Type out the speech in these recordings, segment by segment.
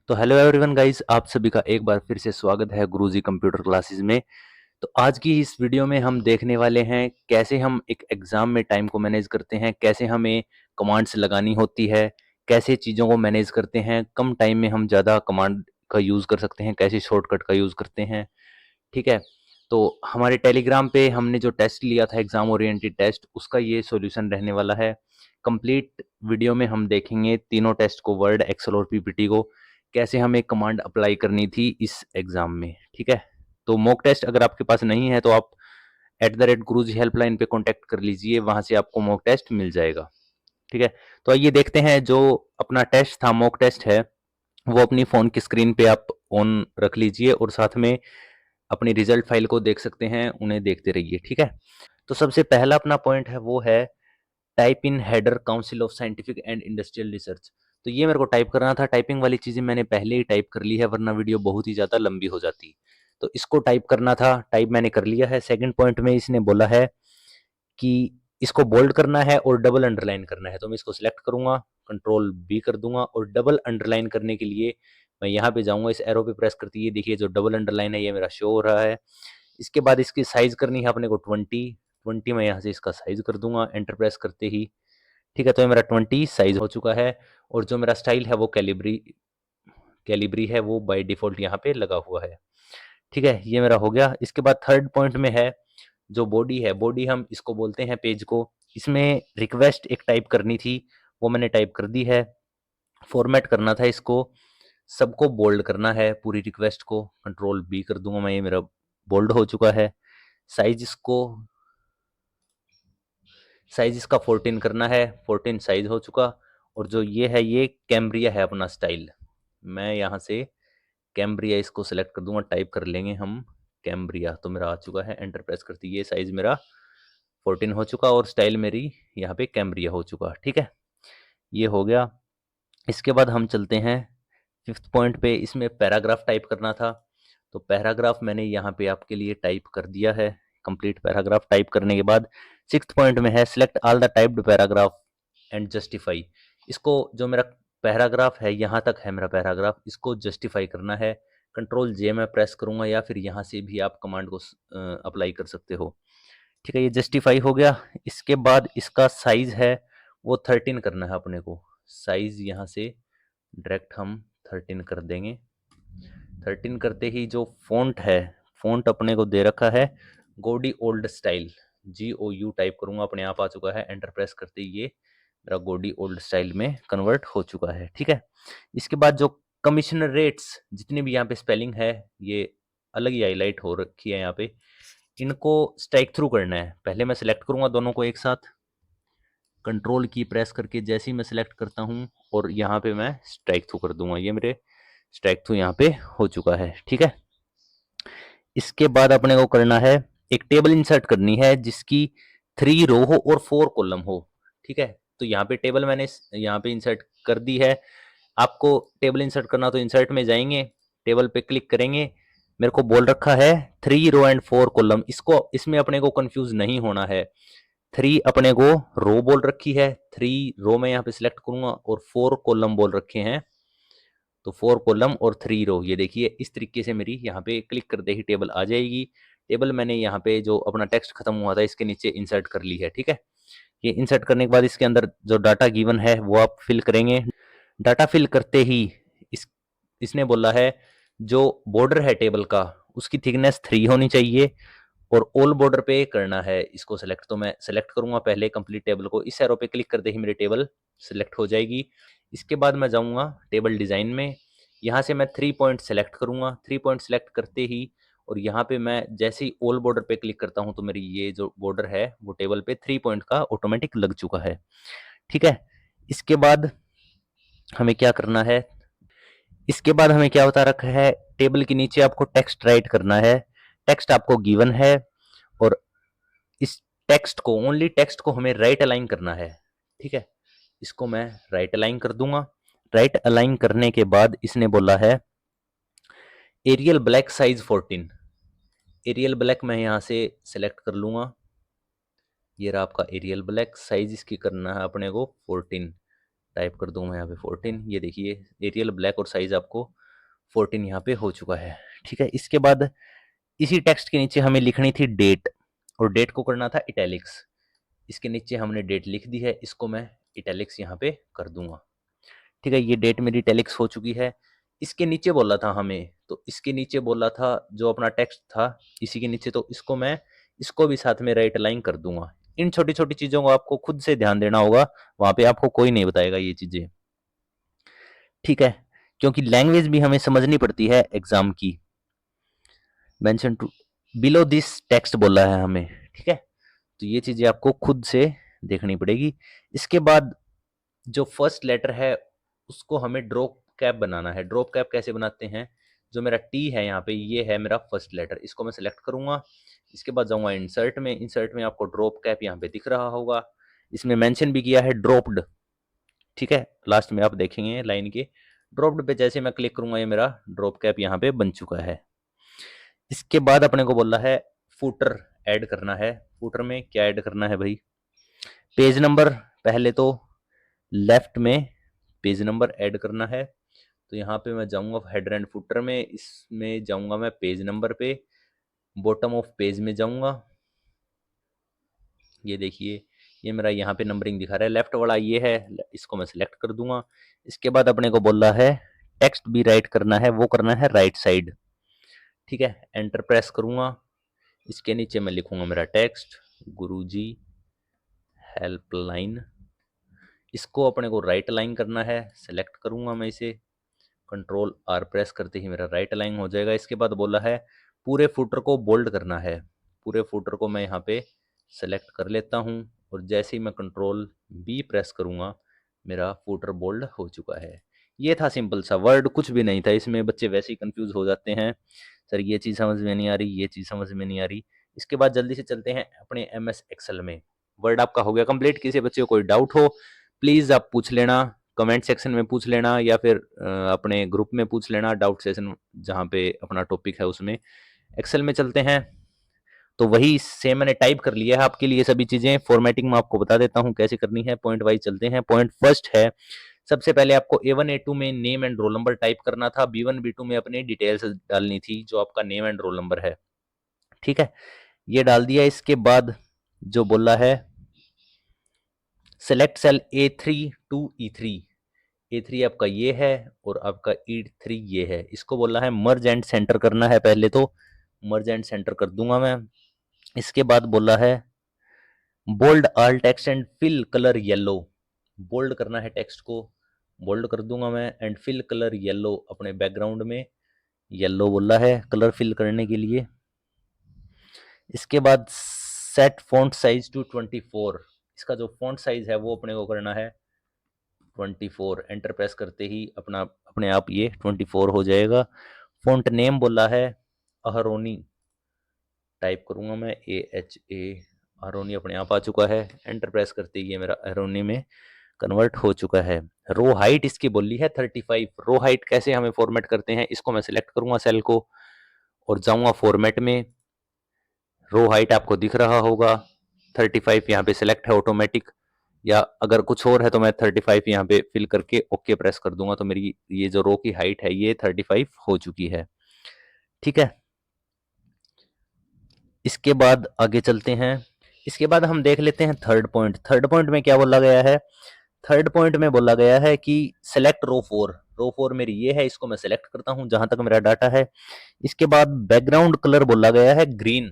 तो hello everyone guys, आप सभी का एक बार फिर से स्वागत है गुरुजी कंप्यूटर क्लासेस में। तो आज की इस वीडियो में हम देखने वाले हैं कैसे हम एक एग्जाम में टाइम को मैनेज करते हैं, कैसे हमें कमांड्स लगानी होती है, कैसे चीज़ों को मैनेज करते हैं, कम टाइम में हम ज़्यादा कमांड का यूज़ कर सकते हैं, कैसे शॉर्टकट का यूज़ करते हैं। ठीक है। तो हमारे टेलीग्राम पे हमने जो टेस्ट लिया था, एग्जाम ओरिएंटेड टेस्ट, उसका ये सॉल्यूशन रहने वाला है। कंप्लीट वीडियो में हम देखेंगे तीनों टेस्ट को, वर्ड, एक्सेल और पीपीटी को, कैसे हमें कमांड अप्लाई करनी थी इस एग्जाम में। ठीक है। तो मॉक टेस्ट अगर आपके पास नहीं है तो आप @guruji हेल्पलाइन पे कांटेक्ट कर लीजिए, वहां से आपको मॉक टेस्ट मिल जाएगा। ठीक है। तो आइए देखते हैं, जो अपना टेस्ट था, मॉक टेस्ट है, वो अपनी फोन की स्क्रीन पे आप ऑन रख लीजिए और साथ में अपनी रिजल्ट फाइल को देख सकते हैं, उन्हें देखते रहिए। ठीक है। तो सबसे पहला अपना पॉइंट है वो है type in header council of scientific and industrial research. तो ये मेरे को टाइप करना था। टाइपिंग वाली चीजें मैंने पहले ही टाइप कर ली है, वरना वीडियो बहुत ही ज्यादा लंबी हो जाती। तो इसको टाइप करना था, टाइप मैंने कर लिया है। सेकंड पॉइंट में इसने बोला है कि इसको बोल्ड करना है और डबल अंडरलाइन करना है, तो मैं इसको सिलेक्ट करूंगा, कंट्रोल बी कर दूंगा और डबल अंडरलाइन करने के लिए मैं यहाँ पे जाऊंगा, इस एरो पे प्रेस करती है, देखिए जो डबल अंडरलाइन है ये मेरा शो हो रहा है। इसके बाद इसकी साइज करनी है अपने को 20 मैं यहाँ से इसका साइज कर दूंगा एंटर प्रेस करते ही। ठीक है। तो ये मेरा 20 साइज हो चुका है और जो मेरा स्टाइल है वो कैलिब्री कैलिब्री है, वो बाय डिफॉल्ट यहाँ पे लगा हुआ है। ठीक है, ये मेरा हो गया। इसके बाद थर्ड पॉइंट में है जो बॉडी है, बॉडी हम इसको बोलते हैं पेज को। इसमें रिक्वेस्ट एक टाइप करनी थी, वो मैंने टाइप कर दी है। फॉर्मेट करना था इसको, सबको बोल्ड करना है, पूरी रिक्वेस्ट को, कंट्रोल बी कर दूंगा मैं, ये मेरा बोल्ड हो चुका है। साइज इसको, साइज इसका 14 करना है, 14 साइज हो चुका। और जो ये है, ये कैम्ब्रिया है अपना स्टाइल। मैं यहाँ से कैम्ब्रिया इसको सेलेक्ट कर दूंगा, टाइप कर लेंगे हम कैम्ब्रिया, तो मेरा आ चुका है। एंटर प्रेस करती, ये साइज मेरा 14 हो चुका और स्टाइल मेरी यहाँ पे कैम्ब्रिया हो चुका। ठीक है, ये हो गया। इसके बाद हम चलते हैं फिफ्थ पॉइंट पे। इसमें पैराग्राफ टाइप करना था, तो पैराग्राफ मैंने यहाँ पे आपके लिए टाइप कर दिया है। कंप्लीट पैराग्राफ टाइप करने के बाद सिक्स्थ पॉइंट में है select all the typed paragraph and justify. इसको, जो मेरा पैराग्राफ है, यहाँ तक है मेरा पैराग्राफ, इसको जस्टिफाई करना है। कंट्रोल जे मैं प्रेस करूंगा या फिर यहाँ से भी आप कमांड को अप्लाई कर सकते हो। ठीक है, ये जस्टिफाई हो गया। इसके बाद इसका साइज है वो 13 करना है अपने को। साइज यहाँ से डायरेक्ट हम 13 कर देंगे। 13 करते ही जो फ़ॉन्ट है, फ़ॉन्ट अपने को दे रखा है गोडी ओल्ड स्टाइल, GOU टाइप करूंगा, अपने आप आ चुका है। एंटर प्रेस करते ही ये मेरा गोडी ओल्ड स्टाइल में कन्वर्ट हो चुका है। ठीक है। इसके बाद जो कमिश्नर रेट्स, जितनी भी यहाँ पे स्पेलिंग है, ये अलग ही हाईलाइट हो रखी है यहाँ पे, इनको स्ट्राइक थ्रू करना है। पहले मैं सिलेक्ट करूंगा दोनों को एक साथ, कंट्रोल की प्रेस करके जैसे ही मैं सिलेक्ट करता हूं और यहाँ पे मैं स्ट्राइक थ्रू कर दूंगा, ये मेरे स्ट्राइक थ्रू यहाँ पे हो चुका है। ठीक है। इसके बाद अपने को करना है, एक टेबल इंसर्ट करनी है जिसकी 3 रो हो और 4 कॉलम हो। ठीक है। तो यहाँ पे टेबल मैंने यहाँ पे इंसर्ट कर दी है। आपको टेबल इंसर्ट करना तो इंसर्ट में जाएंगे, टेबल पे क्लिक करेंगे। मेरे को बोल रखा है 3 रो एंड 4 कॉलम, इसको, इसमें अपने को कंफ्यूज नहीं होना है। 3 अपने को रो बोल रखी है, 3 रो में यहाँ पे सिलेक्ट करूंगा और 4 कॉलम बोल रखे हैं, तो 4 कॉलम और 3 रो। ये देखिए इस तरीके से मेरी यहाँ पे क्लिक करते ही टेबल आ जाएगी। टेबल मैंने यहाँ पे जो अपना टेक्स्ट खत्म हुआ था इसके नीचे इंसर्ट कर ली है। ठीक है। ये इंसर्ट करने के बाद इसके अंदर जो डाटा गिवन है वो आप फिल करेंगे। डाटा फिल करते ही इस इसने बोला है जो बॉर्डर है टेबल का, उसकी थिकनेस 3 होनी चाहिए और ऑल बॉर्डर पे करना है इसको सेलेक्ट। तो मैं सेलेक्ट करूंगा पहले कंप्लीट टेबल को, इस एरो पे क्लिक करते ही मेरी टेबल सेलेक्ट हो जाएगी। इसके बाद मैं जाऊंगा टेबल डिजाइन में, यहाँ से मैं 3 पॉइंट सेलेक्ट करूंगा। 3 पॉइंट सेलेक्ट करते ही और यहाँ पे मैं जैसे ही ऑल बॉर्डर पे क्लिक करता हूँ तो मेरी ये जो बॉर्डर है वो टेबल पे 3 पॉइंट का ऑटोमेटिक लग चुका है। ठीक है। इसके बाद हमें क्या करना है, इसके बाद हमें क्या बता रखा है, टेबल के नीचे आपको टेक्स्ट राइट करना है। टेक्स्ट आपको गिवन है और इस टेक्स्ट को, ओनली टेक्स्ट को हमें राइट अलाइन करना है। ठीक है। इसको मैं राइट अलाइन कर दूंगा। राइट अलाइन करने के बाद इसने बोला है Arial black size 14। Arial black मैं यहां से सेलेक्ट कर लूंगा, ये रहा आपका एरियल ब्लैक। साइज इसकी करना है अपने को 14, टाइप कर दूंगा यहाँ पे 14। ये देखिए एरियल ब्लैक और साइज आपको 14 यहाँ पे हो चुका है। ठीक है, इसके बाद इसी टेक्स्ट के नीचे हमें लिखनी थी डेट, और डेट को करना था इटैलिक्स। इसके नीचे हमने डेट लिख दी है, इसको मैं इटैलिक्स यहाँ पे कर दूंगा। ठीक है, ये डेट मेरी इटैलिक्स हो चुकी है। इसके नीचे बोला था हमें, तो इसके नीचे बोला था जो अपना टेक्स्ट था इसी के नीचे, तो इसको मैं इसको भी साथ में राइट अलाइन कर दूंगा। इन छोटी छोटी चीजों को आपको खुद से ध्यान देना होगा, वहां पे आपको कोई नहीं बताएगा ये चीजें। ठीक है, क्योंकि लैंग्वेज भी हमें समझनी पड़ती है एग्जाम की। Mention to below this text बोला है हमें। ठीक है, तो ये चीजें आपको खुद से देखनी पड़ेगी। इसके बाद जो फर्स्ट लेटर है उसको हमें ड्रॉप कैप बनाना है। ड्रॉप कैप कैसे बनाते हैं, जो मेरा टी है यहाँ पे, ये है मेरा फर्स्ट लेटर, इसको मैं सिलेक्ट करूंगा। इसके बाद जाऊंगा इंसर्ट में। इंसर्ट में आपको ड्रॉप कैप यहाँ पे दिख रहा होगा, इसमें मेंशन भी किया है ड्रॉप्ड। ठीक है, लास्ट में आप देखेंगे लाइन के ड्रॉप्ड पे जैसे मैं क्लिक करूंगा ये मेरा ड्रॉप कैप यहाँ पे बन चुका है। इसके बाद अपने को बोला है फुटर ऐड करना है। फुटर में क्या ऐड करना है भाई, पेज नंबर। पहले तो लेफ्ट में पेज नंबर ऐड करना है, तो यहाँ पे मैं जाऊंगा हेडर एंड फुटर में, इसमें जाऊंगा मैं पेज नंबर पे, बॉटम ऑफ पेज में जाऊंगा। ये देखिए ये मेरा यहाँ पे नंबरिंग दिखा रहा है, लेफ्ट वाला ये है, इसको मैं सिलेक्ट कर दूंगा। इसके बाद अपने को बोला है टेक्स्ट भी राइट करना है, वो करना है राइट साइड। ठीक है, एंटर प्रेस करूंगा। इसके नीचे मैं लिखूंगा मेरा टेक्स्ट, गुरुजी हेल्पलाइन। इसको अपने को राइट अलाइन करना है, सेलेक्ट करूंगा मैं इसे, कंट्रोल आर प्रेस करते ही मेरा राइट अलाइन हो जाएगा। इसके बाद बोला है पूरे फुटर को बोल्ड करना है। पूरे फुटर को मैं यहाँ पे सेलेक्ट कर लेता हूँ, और जैसे ही मैं कंट्रोल बी प्रेस करूँगा मेरा फुटर बोल्ड हो चुका है। ये था सिंपल सा वर्ड, कुछ भी नहीं था इसमें। बच्चे वैसे ही कंफ्यूज हो जाते हैं, सर ये चीज़ समझ में नहीं आ रही, ये चीज़ समझ में नहीं आ रही। इसके बाद जल्दी से चलते हैं अपने MS एक्सेल में। वर्ड आपका हो गया कंप्लीट। किसी बच्चे को कोई डाउट हो प्लीज़ आप पूछ लेना, कमेंट सेक्शन में पूछ लेना, या फिर अपने ग्रुप में पूछ लेना, डाउट सेशन जहाँ पे अपना टॉपिक है उसमें। एक्सेल में चलते हैं, तो वही सेम मैंने टाइप कर लिया है आपके लिए सभी चीज़ें। फॉर्मेटिंग में आपको बता देता हूँ कैसे करनी है। पॉइंट वाइज चलते हैं। पॉइंट फर्स्ट है, सबसे पहले आपको A1 A2 में name and roll number type करना था, B1 B2 में अपनी डिटेल्स डालनी थी जो आपका नेम एंड रोल नंबर है। ठीक है, ये डाल दिया। इसके बाद जो बोला है select cell A3 to E3, A3 आपका ये है और आपका E3 ये है। इसको बोला है मर्ज एंड सेंटर करना है, पहले तो मर्ज एंड सेंटर कर दूंगा मैं। इसके बाद बोला है bold all text and fill colour yellow. Bold करना है टेक्स्ट को, बोल्ड कर दूंगा मैं, एंड फिल कलर येलो, अपने बैकग्राउंड में येलो बोला है कलर फिल करने के लिए। इसके बाद सेट फॉन्ट साइज टू 24, इसका जो फॉन्ट साइज है वो अपने को करना है 24। एंटर प्रेस करते ही अपने आप ये 24 हो जाएगा। फॉन्ट नेम बोला है अहरोनी, टाइप करूंगा मैं AHA, अहरोनी अपने आप आ चुका है। एंटर प्रेस करते ही ये मेरा अहरोनी में कन्वर्ट हो चुका है। रो हाइट इसकी बोली है 35। रो हाइट कैसे हमें फॉर्मेट करते हैं, इसको मैं सिलेक्ट करूंगा सेल को, और जाऊंगा फॉर्मेट में। रो हाइट आपको दिख रहा होगा 35 यहाँ पे सिलेक्ट है ऑटोमेटिक, या अगर कुछ और है तो मैं 35 यहाँ पे फिल करके ओके प्रेस कर दूंगा, तो मेरी ये जो रो की हाइट है ये 35 हो चुकी है। ठीक है, इसके बाद आगे चलते हैं। इसके बाद हम देख लेते हैं थर्ड पॉइंट। थर्ड पॉइंट में क्या बोला गया है, थर्ड पॉइंट में बोला गया है कि सेलेक्ट रो 4। रो 4 मेरी ये है, इसको मैं सेलेक्ट करता हूं जहां तक मेरा डाटा है। इसके बाद बैकग्राउंड कलर बोला गया है ग्रीन।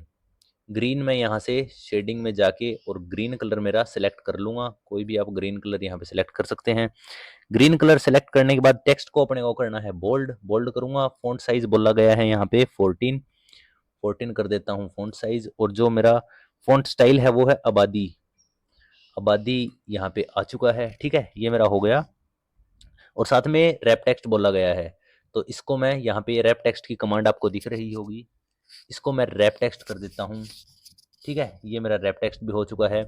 ग्रीन में यहाँ से शेडिंग में जाके और ग्रीन कलर मेरा सिलेक्ट कर लूंगा, कोई भी आप ग्रीन कलर यहाँ पे सिलेक्ट कर सकते हैं। ग्रीन कलर सेलेक्ट करने के बाद टेक्स्ट को अपने को करना है बोल्ड, बोल्ड करूंगा। फॉन्ट साइज बोला गया है यहाँ पे 14 कर देता हूँ फॉन्ट साइज, और जो मेरा फॉन्ट स्टाइल है वो है आबादी। आबादी यहाँ पे आ चुका है। ठीक है, ये मेरा हो गया। और साथ में रैप टेक्स्ट बोला गया है, तो इसको मैं यहाँ पे रैप टेक्स्ट की कमांड आपको दिख रही होगी, इसको मैं रैप टेक्स्ट कर देता हूँ। ठीक है, ये मेरा रैप टेक्स्ट भी हो चुका है।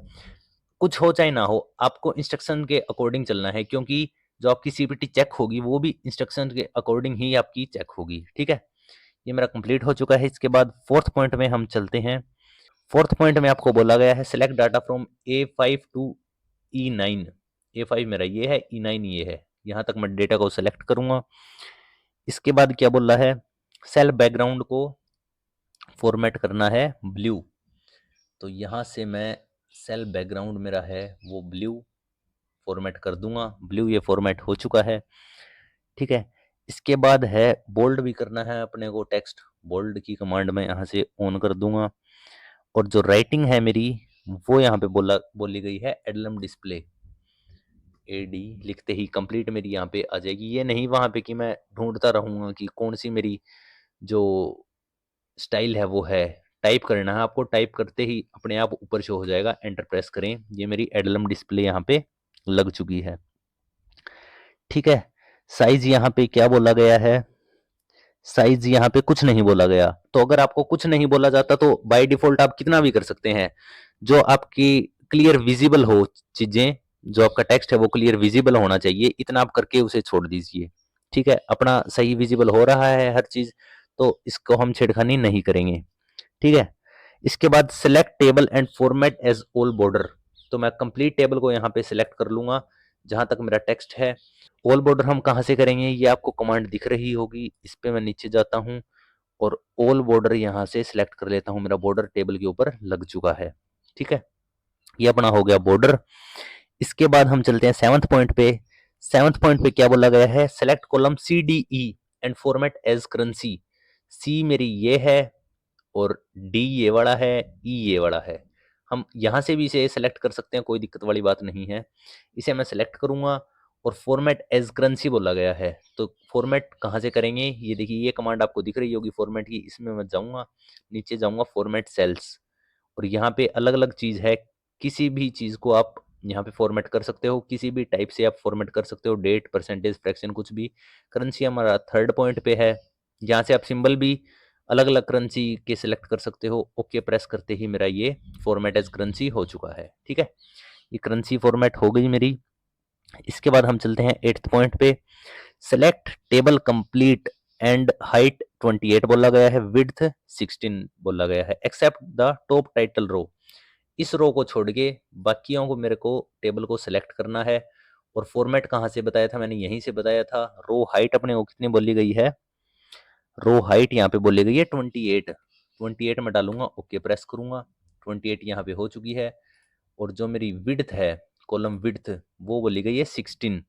कुछ हो चाहे ना हो, आपको इंस्ट्रक्शन के अकॉर्डिंग चलना है, क्योंकि जो आपकी CPT चेक होगी वो भी इंस्ट्रक्शन के अकॉर्डिंग ही आपकी चेक होगी। ठीक है, ये मेरा कंप्लीट हो चुका है। इसके बाद फोर्थ पॉइंट में हम चलते हैं। फोर्थ पॉइंट में आपको बोला गया है select data from A5 to E9। A5 मेरा ये है, E9 ये है। यहाँ तक मैं डेटा को सिलेक्ट करूंगा। इसके बाद क्या बोल रहा है, सेल बैकग्राउंड को फॉर्मेट करना है ब्लू। तो यहाँ से मैं सेल बैकग्राउंड मेरा है वो ब्लू फॉर्मेट कर दूंगा। ब्लू ये फॉर्मेट हो चुका है, ठीक है। इसके बाद है बोल्ड भी करना है अपने को टेक्स्ट। बोल्ड की कमांड मैं यहाँ से ऑन कर दूंगा। और जो राइटिंग है मेरी वो यहाँ पे बोली गई है एडलम डिस्प्ले। एडी लिखते ही कंप्लीट मेरी यहाँ पे आ जाएगी। ये नहीं वहाँ पे कि मैं ढूंढता रहूंगा कि कौन सी मेरी जो स्टाइल है वो है। टाइप करना है आपको, टाइप करते ही अपने आप ऊपर शो हो जाएगा। एंटर प्रेस करें, ये मेरी एडलम डिस्प्ले यहाँ पे लग चुकी है, ठीक है। साइज यहाँ पे क्या बोला गया है, साइज यहाँ पे कुछ नहीं बोला गया। तो अगर आपको कुछ नहीं बोला जाता तो बाय डिफॉल्ट आप कितना भी कर सकते हैं। जो आपकी क्लियर विजिबल हो चीजें, जो आपका टेक्स्ट है वो क्लियर विजिबल होना चाहिए, इतना आप करके उसे छोड़ दीजिए, ठीक है। अपना सही विजिबल हो रहा है हर चीज, तो इसको हम छेड़खानी नहीं करेंगे, ठीक है। इसके बाद select table and format as all border. तो मैं कंप्लीट टेबल को यहाँ पे सिलेक्ट कर लूंगा जहां तक मेरा टेक्स्ट है। ऑल बॉर्डर हम कहाँ से करेंगे, ये आपको कमांड दिख रही होगी, इस पे मैं नीचे जाता हूँ और ऑल बॉर्डर यहाँ से सिलेक्ट कर लेता हूँ। मेरा बॉर्डर टेबल के ऊपर लग चुका है, ठीक है। ये अपना हो गया बॉर्डर। इसके बाद हम चलते हैं सेवंथ पॉइंट पे। सेवंथ पॉइंट पे क्या बोला गया है, select column C D E and format as currency. C मेरी ये है और डी ये वाला है, ई ये वाला है। हम यहाँ से भी इसे सेलेक्ट कर सकते हैं, कोई दिक्कत वाली बात नहीं है। इसे मैं सेलेक्ट करूंगा और फॉर्मेट एज करेंसी बोला गया है। तो फॉर्मेट कहाँ से करेंगे, ये देखिए ये कमांड आपको दिख रही होगी फॉर्मेट की। इसमें मैं जाऊंगा, नीचे जाऊंगा फॉर्मेट सेल्स, और यहाँ पे अलग अलग चीज है। किसी भी चीज को आप यहाँ पे फॉर्मेट कर सकते हो, किसी भी टाइप से आप फॉर्मेट कर सकते हो, डेट, परसेंटेज, फ्रैक्शन, कुछ भी। करेंसी हमारा थर्ड पॉइंट पे है, यहाँ से आप सिंबल भी अलग अलग करेंसी के सिलेक्ट कर सकते हो। ओके प्रेस करते ही मेरा ये फॉर्मेट एज करेंसी हो चुका है, ठीक है। ये करेंसी फॉर्मेट हो गई मेरी। इसके बाद हम चलते हैं एट्थ पॉइंट पे। Select table complete and height 28 बोला गया है, विड्थ 16 बोला गया है, एक्सेप्ट द टॉप टाइटल रो। इस रो को छोड़ के बाकियों को मेरे को टेबल को सिलेक्ट करना है। और फॉर्मेट कहाँ से बताया था मैंने, यहीं से बताया था। रो हाइट अपने को कितनी बोली गई है, रो हाइट यहाँ पे बोली गई है 28। 28 में डालूंगा, ओके प्रेस करूंगा, 28 यहाँ पे हो चुकी है। और जो मेरी विड्थ है, कॉलम विड्थ, वो बोली गई है 16,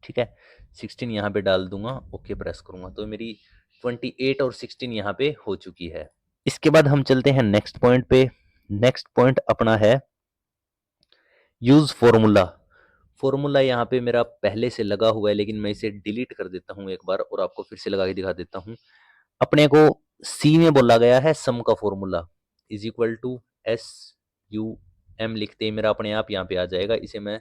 ठीक है। 16 यहाँ पे डाल दूंगा, ओके प्रेस करूंगा, तो मेरी 28 और 16 यहाँ पे हो चुकी है। इसके बाद हम चलते हैं नेक्स्ट पॉइंट पे। नेक्स्ट पॉइंट अपना है यूज फॉर्मूला। फॉर्मूला यहाँ पे मेरा पहले से लगा हुआ है, लेकिन मैं इसे डिलीट कर देता हूँ एक बार और आपको फिर से लगा के दिखा देता हूँ। अपने को सी में बोला गया है सम का formula is equal to S U M, लिखते ही मेरा अपने आप यहाँ पे आ जाएगा। इसे मैं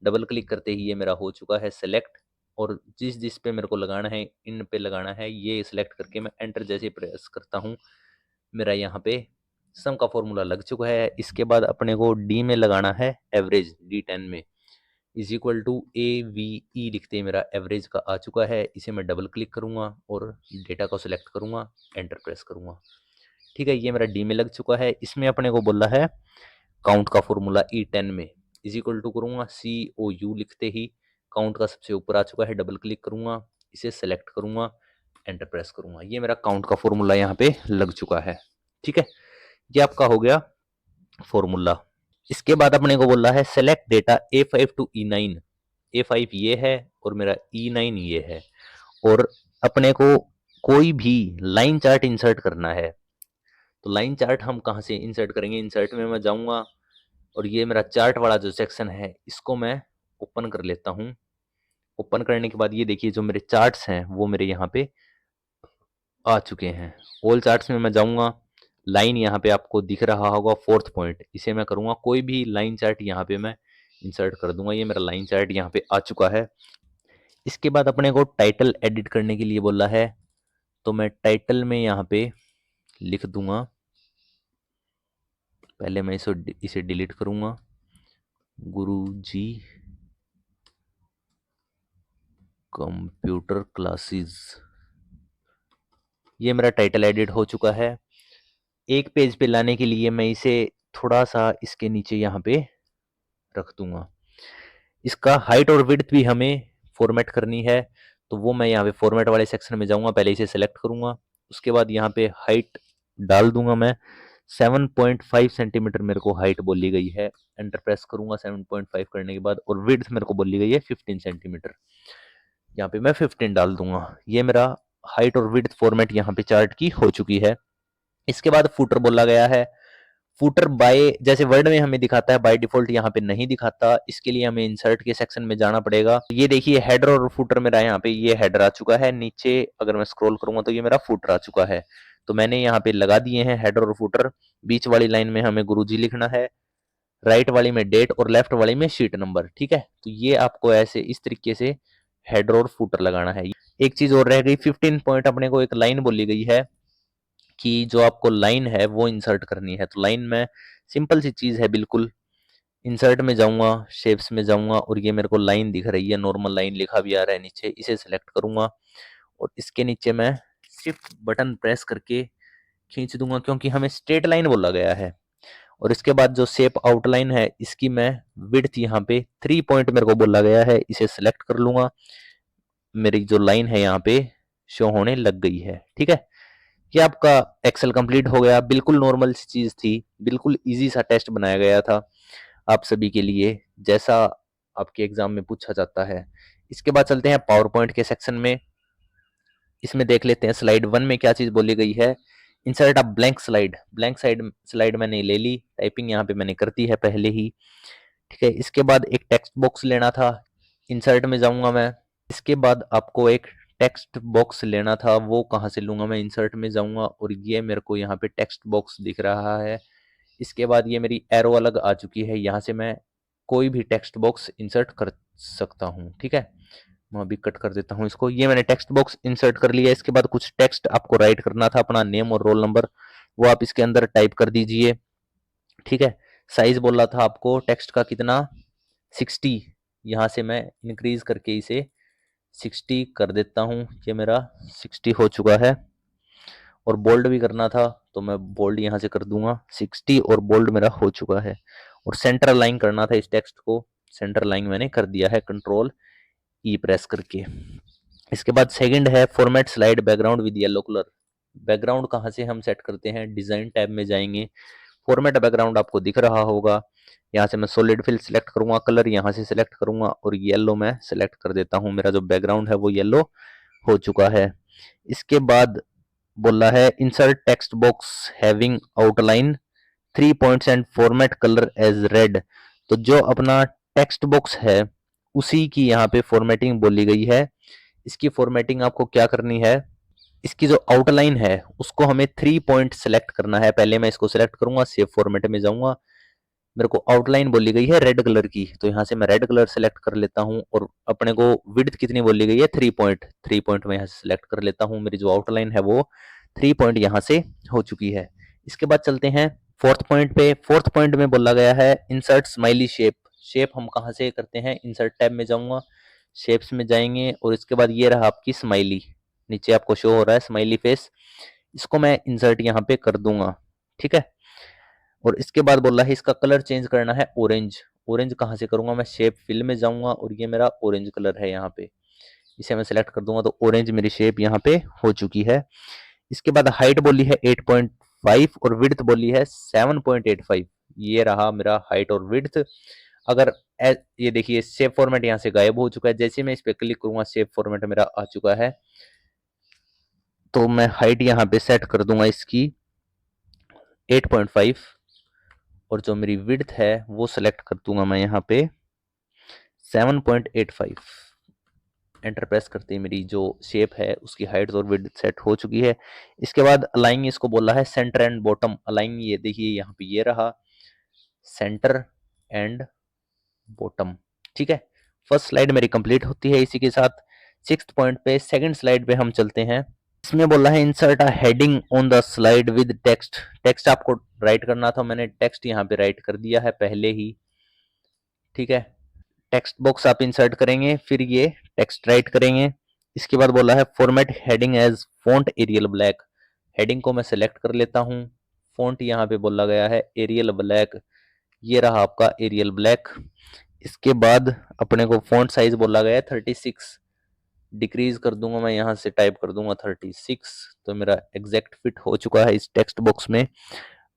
डबल क्लिक करते ही ये मेरा हो चुका है सेलेक्ट। और जिस जिस पे मेरे को लगाना है, इन पे लगाना है, ये सिलेक्ट करके मैं एंटर जैसे प्रेस करता हूँ, मेरा यहाँ पे सम का फॉर्मूला लग चुका है। इसके बाद अपने को डी में लगाना है एवरेज, D10 में इज इक्वल टू AVE, लिखते ही मेरा एवरेज का आ चुका है। इसे मैं डबल क्लिक करूंगा और डेटा को सिलेक्ट करूंगा, एंटर प्रेस करूंगा, ठीक है। ये मेरा डी में लग चुका है। इसमें अपने को बोला है काउंट का फॉर्मूला E10 में इज इक्वल टू करूंगा COU, लिखते ही काउंट का सबसे ऊपर आ चुका है। डबल क्लिक करूंगा, इसे सेलेक्ट करूंगा, एंटर प्रेस करूंगा, ये मेरा काउंट का फॉर्मूला यहाँ पे लग चुका है, ठीक है। ये आपका हो गया फॉर्मूला। इसके बाद अपने को बोला है select data A5 to E9। A5 ये है और मेरा E9 ये है। और अपने को कोई भी लाइन चार्ट इंसर्ट करना है। तो लाइन चार्ट हम कहाँ से इंसर्ट करेंगे, इंसर्ट में मैं जाऊंगा और ये मेरा चार्ट वाला जो सेक्शन है इसको मैं ओपन कर लेता हूँ। ओपन करने के बाद ये देखिए जो मेरे चार्ट्स हैं वो मेरे यहाँ पे आ चुके हैं। ऑल चार्ट्स में मैं जाऊंगा, लाइन यहाँ पे आपको दिख रहा होगा फोर्थ पॉइंट, इसे मैं करूंगा कोई भी लाइन चार्ट यहाँ पे मैं इंसर्ट कर दूंगा। ये मेरा लाइन चार्ट यहाँ पे आ चुका है। इसके बाद अपने को टाइटल एडिट करने के लिए बोला है, तो मैं टाइटल में यहाँ पे लिख दूंगा, पहले मैं इसे डिलीट करूंगा, गुरुजी कंप्यूटर क्लासेस। ये मेरा टाइटल एडिट हो चुका है। एक पेज पे लाने के लिए मैं इसे थोड़ा सा इसके नीचे यहाँ पे रख दूंगा। इसका हाइट और विड्थ भी हमें फॉर्मेट करनी है। तो वो मैं यहाँ पे फॉर्मेट वाले सेक्शन में जाऊंगा, पहले इसे सेलेक्ट करूंगा। उसके बाद यहाँ पे हाइट डाल दूंगा मैं, 7.5 सेंटीमीटर मेरे को हाइट बोली गई है। एंटर प्रेस करूंगा 7.5 करने के बाद, और विड्थ मेरे को बोली गई है 15 सेंटीमीटर। यहाँ पे मैं 15 डाल दूंगा। ये मेरा हाइट और विड्थ फॉर्मेट यहाँ पे चार्ट की हो चुकी है। इसके बाद फुटर बोला गया है। फुटर बाय जैसे वर्ड में हमें दिखाता है, बाय डिफॉल्ट यहाँ पे नहीं दिखाता। इसके लिए हमें इंसर्ट के सेक्शन में जाना पड़ेगा। ये देखिए हेडर और फुटर मेरा यहाँ पे ये हेडर आ चुका है। नीचे अगर मैं स्क्रॉल करूंगा तो ये मेरा फुटर आ चुका है। तो मैंने यहाँ पे लगा दिए हैं हेडर और फुटर। बीच वाली लाइन में हमें गुरुजी लिखना है, राइट वाली में डेट और लेफ्ट वाली में शीट नंबर। ठीक है, तो ये आपको ऐसे इस तरीके से हेडर और फुटर लगाना है। एक चीज और रह गई, 15 पॉइंट अपने को एक लाइन बोली गई है कि जो आपको लाइन है वो इंसर्ट करनी है। तो लाइन में सिंपल सी चीज है बिल्कुल। इंसर्ट में जाऊंगा, शेप्स में जाऊंगा, और ये मेरे को लाइन दिख रही है, नॉर्मल लाइन लिखा भी आ रहा है नीचे। इसे सिलेक्ट करूंगा और इसके नीचे मैं शिफ्ट बटन प्रेस करके खींच दूंगा, क्योंकि हमें स्ट्रेट लाइन बोला गया है। और इसके बाद जो शेप आउटलाइन है इसकी मैं विड्थ यहाँ पे 3 पॉइंट मेरे को बोला गया है, इसे सिलेक्ट कर लूंगा। मेरी जो लाइन है यहाँ पे शो होने लग गई है। ठीक है, ये आपका एक्सेल कंप्लीट हो गया। बिल्कुल नॉर्मल सी चीज थी, बिल्कुल इजी सा टेस्ट बनाया गया था आप सभी के लिए, जैसा आपके एग्जाम में पूछा जाता है। इसके बाद चलते हैं पावर पॉइंट के सेक्शन में। इसमें देख लेते हैं स्लाइड 1 में क्या चीज बोली गई है। Insert a blank slide. Blank slide मैंने ले ली, टाइपिंग यहाँ पे मैंने कर दी है पहले ही। ठीक है, इसके बाद एक टेक्स्ट बॉक्स लेना था। इंसर्ट में जाऊंगा मैं। इसके बाद आपको एक टेक्स्ट बॉक्स लेना था, वो कहाँ से लूंगा मैं, इंसर्ट में जाऊंगा और ये मेरे को यहाँ पे टेक्स्ट बॉक्स दिख रहा है। इसके बाद ये मेरी एरो अलग आ चुकी है, यहाँ से मैं कोई भी टेक्स्ट बॉक्स इंसर्ट कर सकता हूँ। ठीक है, मैं अभी कट कर देता हूँ इसको। ये मैंने टेक्स्ट बॉक्स इंसर्ट कर लिया। इसके बाद कुछ टेक्स्ट आपको राइट करना था, अपना नेम और रोल नंबर, वो आप इसके अंदर टाइप कर दीजिए। ठीक है, साइज बोला था आपको टेक्स्ट का कितना, 60। यहाँ से मैं इंक्रीज करके इसे 60 कर देता हूँ। ये मेरा 60 हो चुका है। और बोल्ड भी करना था तो मैं बोल्ड यहाँ से कर दूंगा 60, और बोल्ड मेरा हो चुका है। और सेंटर लाइन करना था इस टेक्स्ट को, सेंटर लाइन मैंने कर दिया है कंट्रोल ई प्रेस करके। इसके बाद सेकंड है format slide background with yellow colour. Background कहाँ से हम सेट करते हैं, डिजाइन टैब में जाएंगे, फॉर्मेट बैकग्राउंड आपको दिख रहा होगा। यहाँ से मैं सॉलिड फिल सिलेक्ट करूंगा, कलर यहाँ से सिलेक्ट करूंगा और येलो मैं सिलेक्ट कर देता हूँ। मेरा जो बैकग्राउंड है वो येलो हो चुका है। इसके बाद बोला है insert text box having outline 3 points and format colour as red. तो जो अपना टेक्स्ट बॉक्स है उसी की यहाँ पे फॉर्मेटिंग बोली गई है। इसकी फॉर्मेटिंग आपको क्या करनी है, इसकी जो आउटलाइन है उसको हमें 3 पॉइंट सेलेक्ट करना है। पहले मैं इसको सिलेक्ट करूंगा, सेव फॉर्मेट में जाऊंगा, मेरे को आउटलाइन बोली गई है रेड कलर की, तो यहाँ से मैं रेड कलर सेलेक्ट कर लेता हूँ। और अपने को विड्थ कितनी बोली गई है, 3 पॉइंट, 3 पॉइंट मैं यहाँ से सिलेक्ट कर लेता हूँ। मेरी जो आउटलाइन है वो 3 पॉइंट यहाँ से हो चुकी है। इसके बाद चलते हैं फोर्थ पॉइंट पे। फोर्थ पॉइंट में बोला गया है इंसर्ट स्माइली शेप। शेप हम कहाँ से करते हैं, इंसर्ट टैब में जाऊंगा, शेप्स में जाएंगे और इसके बाद ये रहा आपकी स्माइली, नीचे आपको शो हो रहा है स्माइली फेस, इसको मैं इंसर्ट यहाँ पे कर दूंगा। ठीक है, और इसके बाद बोला है इसका कलर चेंज करना है ऑरेंज। ऑरेंज कहाँ से करूंगा, मैं शेप फिल में जाऊंगा और ये मेरा ऑरेंज कलर है यहाँ पे, इसे मैं सिलेक्ट कर दूंगा तो ऑरेंज मेरी शेप यहाँ पे हो चुकी है। इसके बाद हाइट बोली है 8.5 और विड्थ बोली है 7.85। ये रहा मेरा हाइट और विड्थ। अगर ये देखिए शेप फॉर्मेट यहाँ से गायब हो चुका है, जैसे मैं इस पे क्लिक करूंगा शेप फॉर्मेट मेरा आ चुका है। तो मैं हाइट यहाँ पे सेट कर दूंगा इसकी 8.5 और जो मेरी विड्थ है वो सेलेक्ट कर दूंगा मैं यहाँ पे 7.85। एंटर प्रेस करते ही मेरी जो शेप है उसकी हाइट और विड्थ सेट हो चुकी है। इसके बाद अलाइन इसको बोला है सेंटर एंड बॉटम अलाइन। ये देखिए यहाँ पे ये रहा सेंटर एंड बॉटम। ठीक है, फर्स्ट स्लाइड मेरी कंप्लीट होती है इसी के साथ। सिक्स्थ पॉइंट पे सेकंड स्लाइड पे हम चलते हैं। इसमें बोला है insert a heading on the slide with text. Text आपको राइट करना था, मैंने टेक्स्ट यहाँ पे राइट कर दिया है पहले ही। ठीक है, टेक्स्ट बॉक्स आप इंसर्ट करेंगे, फिर ये टेक्स्ट राइट करेंगे। इसके बाद बोला है format heading as font Arial black. Heading को मैं सेलेक्ट कर लेता हूँ, फॉन्ट यहाँ पे बोला गया है एरियल ब्लैक, ये रहा आपका एरियल ब्लैक। इसके बाद अपने को फॉन्ट साइज बोला गया है 36। डिक्रीज कर दूंगा मैं, यहाँ से टाइप कर दूंगा 36। तो मेरा एग्जैक्ट फिट हो चुका है इस टेक्स्ट बॉक्स में।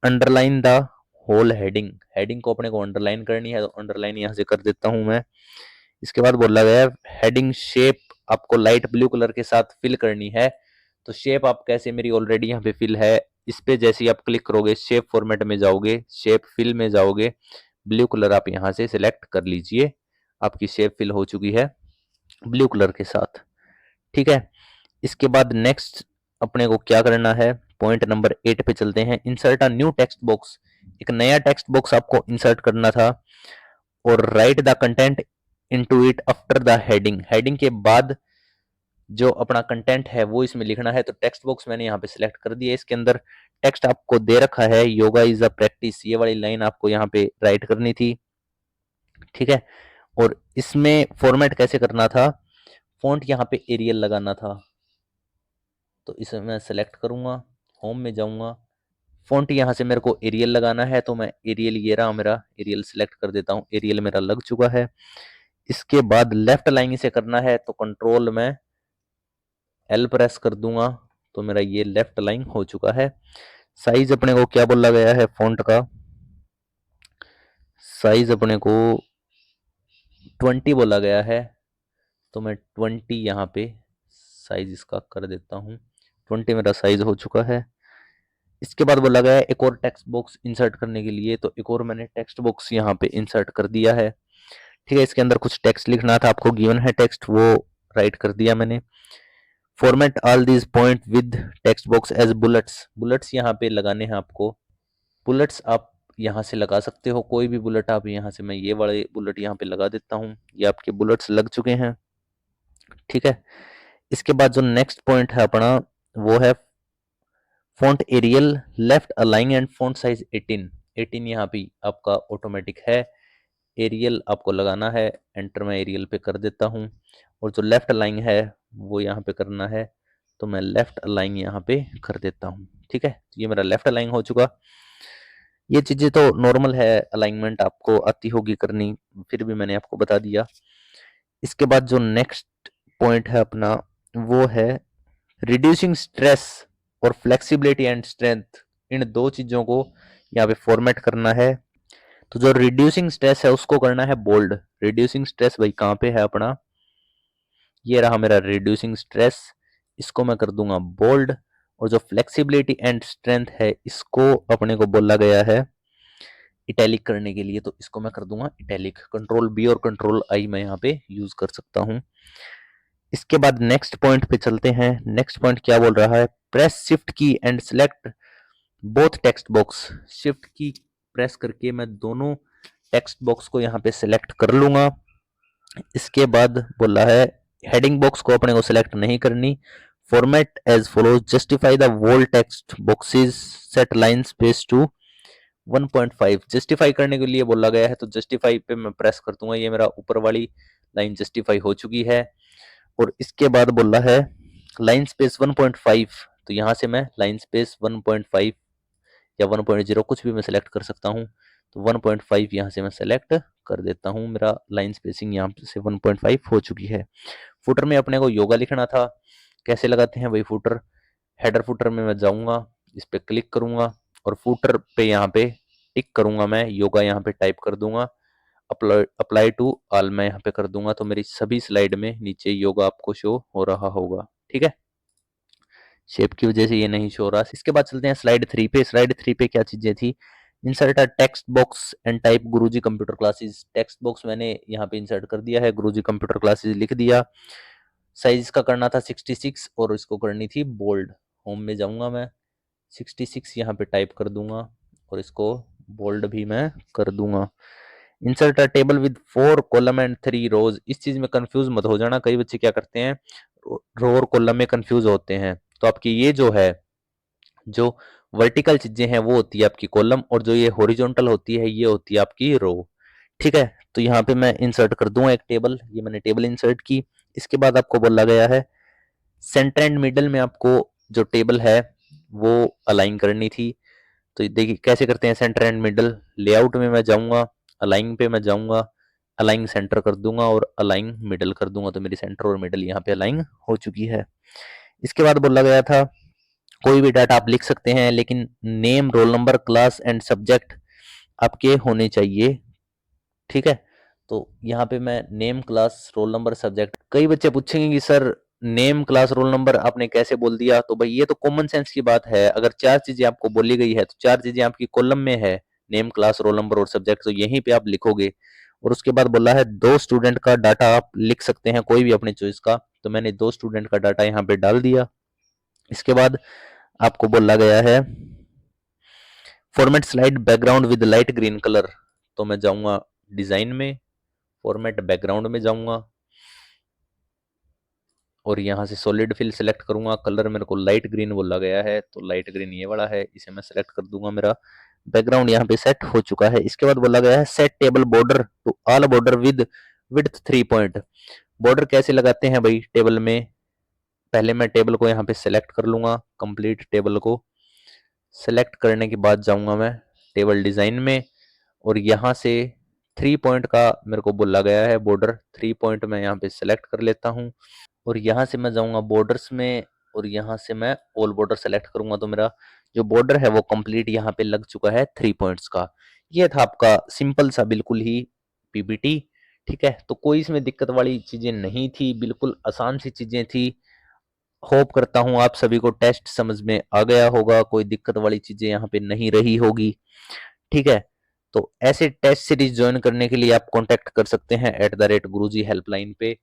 Underline the whole heading, heading को अपने को अंडरलाइन करनी है, तो अंडरलाइन यहाँ से कर देता हूं मैं। इसके बाद बोला गया है हेडिंग शेप आपको लाइट ब्लू कलर के साथ फिल करनी है। तो शेप आप कैसे, मेरी ऑलरेडी यहाँ पे फिल है, इस पे जैसे ही आप क्लिक करोगे शेप फॉर्मेट में जाओगे, शेप फिल में जाओगे, ब्लू कलर आप यहाँ से सिलेक्ट कर लीजिए, आपकी शेप फिल हो चुकी है ब्लू कलर के साथ। ठीक है, इसके बाद नेक्स्ट अपने को क्या करना है, पॉइंट नंबर 8 पे चलते हैं। Insert a new text box, एक नया टेक्स्ट बॉक्स आपको इंसर्ट करना था। और right the content into it after the heading, heading के बाद जो अपना कंटेंट है वो इसमें लिखना है। तो टेक्स्ट बॉक्स मैंने यहाँ पे सिलेक्ट कर दिया, इसके अंदर टेक्स्ट आपको दे रखा है योगा इज अ प्रैक्टिस, ये वाली लाइन आपको यहाँ पे राइट करनी थी। ठीक है, और इसमें फॉर्मेट कैसे करना था, फॉन्ट यहाँ पे एरियल लगाना था। तो इसे मैं सेलेक्ट करूंगा, होम में जाऊंगा, फॉन्ट यहाँ से मेरे को एरियल लगाना है, तो मैं एरियल, ये रहा मेरा एरियल, सिलेक्ट कर देता हूँ, एरियल मेरा लग चुका है। इसके बाद लेफ्ट लाइन से करना है, तो कंट्रोल में एल प्रेस कर दूंगा, तो मेरा ये लेफ्ट लाइन हो चुका है। साइज अपने को क्या बोला गया है, फॉन्ट का साइज अपने को 20 बोला गया है, तो मैं 20 यहाँ पे साइज इसका कर देता हूँ, 20 मेरा साइज हो चुका है। इसके बाद बोला गया है एक और टेक्स्ट बॉक्स इंसर्ट करने के लिए, तो एक और मैंने टेक्स्ट बॉक्स यहाँ पे इंसर्ट कर दिया है। ठीक है, इसके अंदर कुछ टेक्स्ट लिखना था, आपको गिवन है टेक्स्ट, वो राइट कर दिया मैंने। Format all these point with text box as bullets, bullets यहाँ पे लगाने हैं आपको, बुलेट्स आप यहाँ से लगा सकते हो, कोई भी बुलेट आप यहाँ से, मैं ये वाले बुलेट यहाँ पे लगा देता हूँ, ये आपके बुलेट्स लग चुके हैं। ठीक है, इसके बाद जो नेक्स्ट पॉइंट है अपना वो है font Arial left align and font size 18, 18 यहाँ पे आपका ऑटोमेटिक है, एरियल आपको लगाना है, एंटर मैं एरियल पे कर देता हूँ। और जो लेफ्ट अलाइन है वो यहाँ पे करना है, तो मैं लेफ्ट अलाइन यहाँ पे कर देता हूँ। ठीक है, ये मेरा लेफ्ट अलाइन हो चुका। ये चीजें तो नॉर्मल है, अलाइनमेंट आपको आती होगी करनी, फिर भी मैंने आपको बता दिया। इसके बाद जो नेक्स्ट पॉइंट है अपना वो है रिड्यूसिंग स्ट्रेस और फ्लेक्सिबिलिटी एंड स्ट्रेंथ, इन दो चीजों को यहाँ पे फॉर्मेट करना है। तो जो रिड्यूसिंग स्ट्रेस है उसको करना है बोल्ड, रिड्यूसिंग स्ट्रेस भाई कहाँ पे है अपना, ये रहा मेरा रिड्यूसिंग स्ट्रेस, इसको मैं कर दूंगा बोल्ड। और जो फ्लेक्सिबिलिटी एंड स्ट्रेंथ है इसको अपने को बोला गया है इटैलिक करने के लिए, तो इसको मैं कर दूंगा इटैलिक, कंट्रोल बी और कंट्रोल आई मैं यहाँ पे यूज कर सकता हूँ। इसके बाद नेक्स्ट पॉइंट पे चलते हैं। नेक्स्ट पॉइंट क्या बोल रहा है, प्रेस शिफ्ट की and select both text box, shift की प्रेस करके मैं दोनों टेक्स्ट बॉक्स को यहाँ पे सिलेक्ट कर लूंगा। इसके बाद बोला है हेडिंग बॉक्स को अपने को सिलेक्ट नहीं करनी, format as follows justify the whole text boxes set line space to 1.5, justify करने के लिए बोला गया है, तो जस्टिफाई पे मैं प्रेस कर दूंगा, ये मेरा ऊपर वाली लाइन जस्टिफाई हो चुकी है। और इसके बाद बोला है लाइन स्पेस 1.5, तो यहाँ से मैं लाइन स्पेस 1.5 या 1.0 कुछ भी मैं सेलेक्ट कर सकता हूँ, तो 1.5 यहाँ से मैं सेलेक्ट कर देता हूँ, मेरा लाइन स्पेसिंग यहाँ से 1.5 हो चुकी है। फुटर में अपने को योगा लिखना था, कैसे लगाते हैं वही फुटर, हेडर फुटर में मैं जाऊंगा, इस पे क्लिक करूंगा और फुटर पे यहाँ पे टिक करूंगा, मैं योगा यहाँ पे टाइप कर दूंगा, अप्लाई टू ऑल मैं यहाँ पे कर दूंगा, तो मेरी सभी स्लाइड में नीचे योगा आपको शो हो रहा होगा। ठीक है, शेप की वजह से ये नहीं शो रहा। इसके बाद चलते हैं स्लाइड 3 पे। स्लाइड 3 पे क्या चीजें थी, insert a text box and type Guruji computer classes, text box मैंने यहाँ पे इंसर्ट कर दिया है, गुरुजी कंप्यूटर क्लासेस लिख दिया। साइज इसका करना था 66 और इसको करनी थी बोल्ड, होम में जाऊंगा मैं, 66 यहाँ पे टाइप कर दूंगा और इसको बोल्ड भी मैं कर दूंगा। Insert a table with 4 column and 3 रोज, इस चीज में कंफ्यूज मत हो जाना, कई बच्चे क्या करते हैं रो और कॉलम में कंफ्यूज होते हैं। तो आपकी ये जो है, जो वर्टिकल चीजें हैं वो होती है आपकी कॉलम, और जो ये हॉरिजॉन्टल होती है ये होती है आपकी रो। ठीक है, तो यहाँ पे मैं इंसर्ट कर दूंगा एक टेबल, ये मैंने टेबल इंसर्ट की। इसके बाद आपको बोला गया है सेंटर एंड मिडल में आपको जो टेबल है वो अलाइन करनी थी। तो देखिए कैसे करते हैं सेंटर एंड मिडल, लेआउट में मैं जाऊंगा, अलाइन पे मैं जाऊंगा, अलाइन सेंटर कर दूंगा और अलाइन मिडल कर दूंगा, तो मेरी सेंटर और मिडल यहाँ पे अलाइन हो चुकी है। इसके बाद बोला गया था कोई भी डाटा आप लिख सकते हैं, लेकिन name, roll number, class and subject आपके होने चाहिए। ठीक है, तो यहाँ पे मैं name, class, roll number, subject. कई बच्चे पूछेंगे कि sir name, class, roll number आपने कैसे बोल दिया? तो भाई ये तो कॉमन सेंस की बात है। अगर 4 चीजें आपको बोली गई है तो 4 चीजें आपकी कॉलम में है, नेम, क्लास, रोल नंबर और सब्जेक्ट, तो यहीं पे आप लिखोगे। और उसके बाद बोला है 2 स्टूडेंट का डाटा आप लिख सकते हैं, कोई भी अपने चॉइस का, तो मैंने 2 स्टूडेंट का डाटा यहाँ पे डाल दिया। इसके बाद आपको बोला गया है format slide background with light green colour, तो मैं जाऊंगा डिजाइन में, फॉर्मेट बैकग्राउंड में जाऊंगा और यहाँ से सॉलिड फिल सेलेक्ट करूंगा। कलर मेरे को लाइट ग्रीन बोला गया है, तो लाइट ग्रीन ये वाला है, इसे मैं सेलेक्ट कर दूंगा। मेरा बैकग्राउंड यहाँ पे सेट हो चुका है। इसके बाद बोला गया है set table border to all border with width 3 point. Border कैसे लगाते हैं भाई टेबल में? पहले मैं टेबल को यहाँ पे सेलेक्ट कर लूंगा, कंप्लीट टेबल को सेलेक्ट करने के बाद जाऊंगा मैं टेबल डिजाइन में और यहाँ से 3 पॉइंट का मेरे को बोला गया है बॉर्डर, 3 पॉइंट मैं यहाँ पे सेलेक्ट कर लेता हूँ और यहाँ से मैं जाऊंगा बॉर्डर्स में और यहाँ से मैं ऑल बॉर्डर सेलेक्ट करूंगा, तो मेरा जो बॉर्डर है वो कंप्लीट यहाँ पे लग चुका है 3 पॉइंट्स का। ये था आपका सिंपल सा बिल्कुल ही पीपीटी। ठीक है, तो कोई इसमें दिक्कत वाली चीजें नहीं थी, बिल्कुल आसान सी चीजें थी। होप करता हूँ आप सभी को टेस्ट समझ में आ गया होगा, कोई दिक्कत वाली चीजें यहाँ पे नहीं रही होगी। ठीक है, तो ऐसे टेस्ट सीरीज ज्वाइन करने के लिए आप कांटेक्ट कर सकते हैं @guruji हेल्पलाइन पे।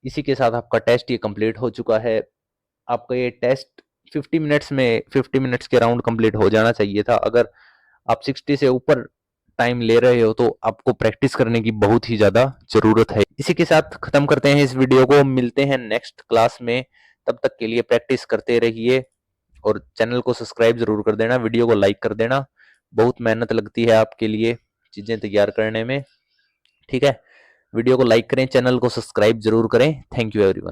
इसी के साथ आपका टेस्ट ये कंप्लीट हो चुका है। आपका ये टेस्ट 50 मिनट्स के राउंड कंप्लीट हो जाना चाहिए था। अगर आप 60 से ऊपर टाइम ले रहे हो तो आपको प्रैक्टिस करने की बहुत ही ज्यादा जरूरत है। इसी के साथ खत्म करते हैं इस वीडियो को, मिलते हैं नेक्स्ट क्लास में। तब तक के लिए प्रैक्टिस करते रहिए और चैनल को सब्सक्राइब जरूर कर देना, वीडियो को लाइक कर देना। बहुत मेहनत लगती है आपके लिए चीजें तैयार करने में। ठीक है, वीडियो को लाइक करें, चैनल को सब्सक्राइब जरूर करें। Thank you everyone.